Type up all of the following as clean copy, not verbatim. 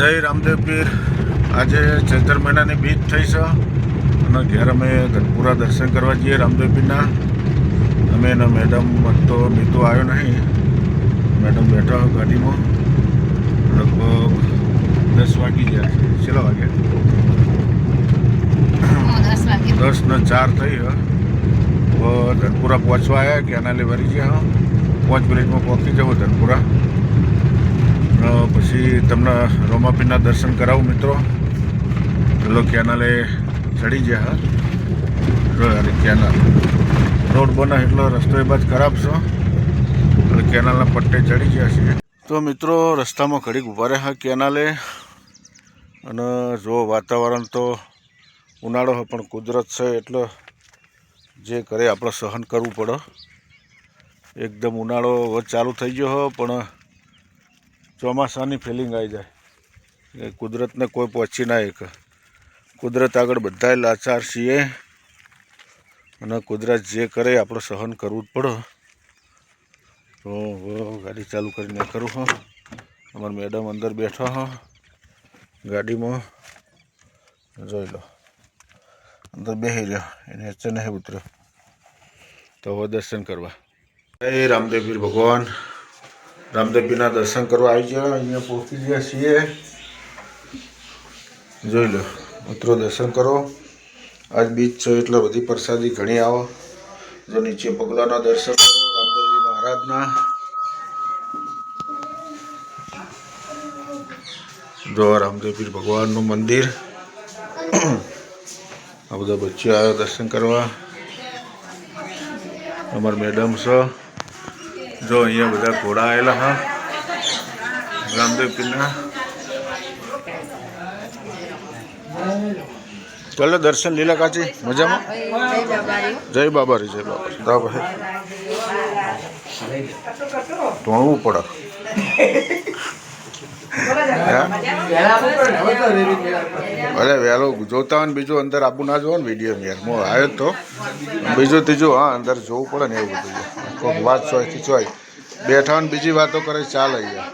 જય રામદેવ પીર। આજે ચૈત્ર મહિનાની બીજ થઈ છે અને ઘેર અમે ધનપુરા દર્શન કરવા જઈએ રામદેવ પીરના। અમે એના મેડમ તો મીતુ આવ્યો નહીં, મેડમ બેઠા ગાડીમાં। લગભગ 10 વાગી ગયા છે। કેટલા વાગે? 10:04 થઈ હ। ધનપુરા પહોંચવા આવ્યા, કેનાલે ભરી ગયા। 5 મિનિટમાં પહોંચી જવું ધનપુરા। પછી તમને રોમાપીરના દર્શન કરાવું મિત્રો। પેલો કેનાલે ચડી ગયા। કેનાલ રોડ બને એટલો રસ્તો એ બાદ ખરાબ છે એટલે કેનાલના પટ્ટે ચડી ગયા છે। તો મિત્રો રસ્તામાં ઘડીક ઊભા રહ્યા કેનાલે અને જો વાતાવરણ તો ઉનાળો હોય પણ કુદરત છે એટલે જે કરે આપણે સહન કરવું પડે। એકદમ ઉનાળો ચાલુ થઈ ગયો હોય પણ ચોમાસાની ફિલિંગ આવી જાય। કુદરતને કોઈ પહોંચી ના એક। કુદરત આગળ બધાય લાચાર છીએ અને કુદરત જે કરે આપણે સહન કરવું જ પડે। તો ગાડી ચાલુ કરીને કરું હા। અમારા મેડમ અંદર બેઠા હા ગાડીમાં, જોઈ લો અંદર બેસી રહ્યો, એને નીચે નહીં ઉતર્યો। તો હવે દર્શન કરવા જય રામદેવ પીર ભગવાન। રામદેવ પીરના દર્શન કરવા આવી ગયા, અહીંયા પહોંચી ગયા છીએ। જોઈ લો મિત્રો, દર્શન કરો। આજ બીજ છે એટલે બધી પ્રસાદી ઘણી આવો। જો નીચે પગલાના દર્શન કરો રામદેવજી મહારાજના। જો રામદેવ પીર ભગવાનનું મંદિર। આ બધા બચ્ચે આવ્યા દર્શન કરવા। અમારા મેડમ છે, જો અહીંયા બધા ઘોડા આવેલા હા રામદેવ પીરના। ચાલો દર્શન લીલા કાચી મજામાં? જય બાબારી, જય બાબારી। ધોણવું પડે અરે વહેલો જોતા હોય ને બીજું અંદર આબુ ના જોવો ને વિડીયો યાર। હું આવ્યો તો બીજું ત્રીજું હા અંદર જોવું પડે ને એવું બધું। કોઈક વાત ચોયથી ચોય બેઠા ને બીજી વાતો કરે ચાલે યાર।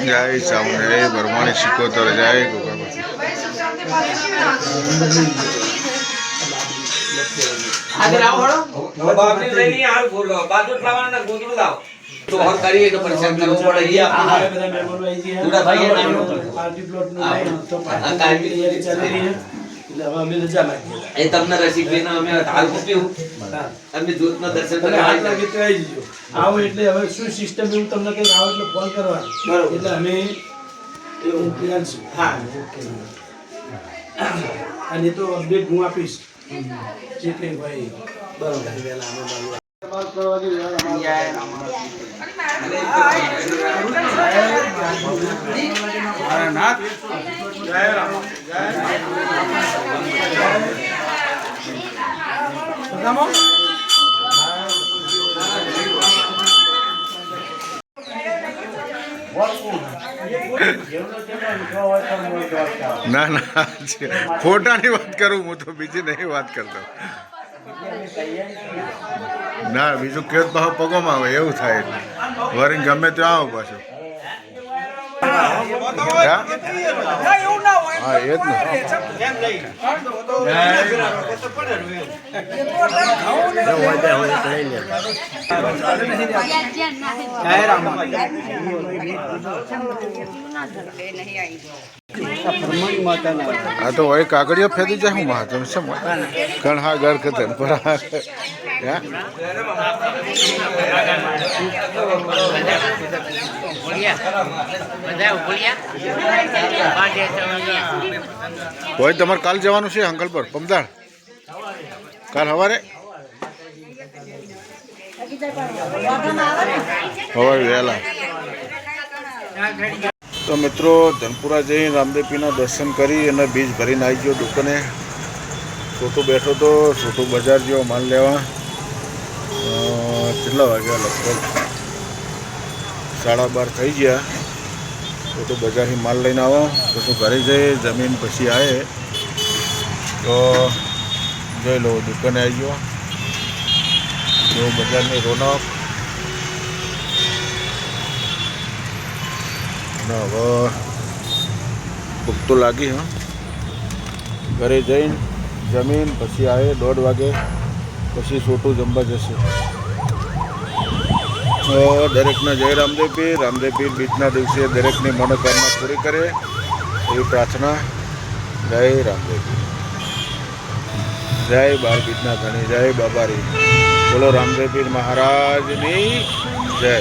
જય ચામુંડ, જય ભરવાણી શીખોતર, જય ગોગાપતિ। તમને રસિકભાઈ અમે હાલ મૂક્યું અમે જ્યોતના દર્શન આવો એટલે હવે શું સિસ્ટમ એવું તમને કઈ આવો એટલે ફોન કરવાનો એટલે અમે એવું પ્લાન છે। હા અને તો અપડેટ હું આપીશ જે કંઈ ભાઈ બરોબર વેલા ના ના ફોટાની વાત કરું હું તો, બીજી નહીં વાત કરતો। ના બીજું કે પગોમાં આવે એવું થાય એટલે વરીને ગમે ત્યાં આવો પાછું। હા એ જ ને। હા તો વही કાગળિયો ફેદી જાય હું મહાત્મ છે કણ હા ઘર કે ધનપુરા કોઈ તમારે કાલ જવાનું છે અંકલ પર પમદાર? કાલ સવારે સવારે વહેલા। તો મિત્રો ધનપુરા જઈ રામદેવ પીરના દર્શન કરી અને બીજ ભરીને આવી ગયો દુકાને। છોટું બેઠો તો છોટું બજાર જેવો માલ લેવા। કેટલા વાગ્યા? લગભગ 12:30 થઈ ગયા। છોટું બજારથી માલ લઈને આવો તો ઘરે જઈએ જમીન પછી આવે તો જોઈ લો દુકાને આવી ગયો। જો બજારની રોનક ને હવે ભૂખ તો લાગી હા. ઘરે જઈને જમીન પછી આવે 1:30 વાગે પછી છોટું જમવા જશે. તો દરેકને જય રામદેવ પીર બીજના દિવસે દરેકની મનોકામના પૂરી કરે એવી પ્રાર્થના. જય રામદેવ પીર, જય 12 બીજના ધણી, જય બાબારી. બોલો રામદેવ પીર મહારાજની જય.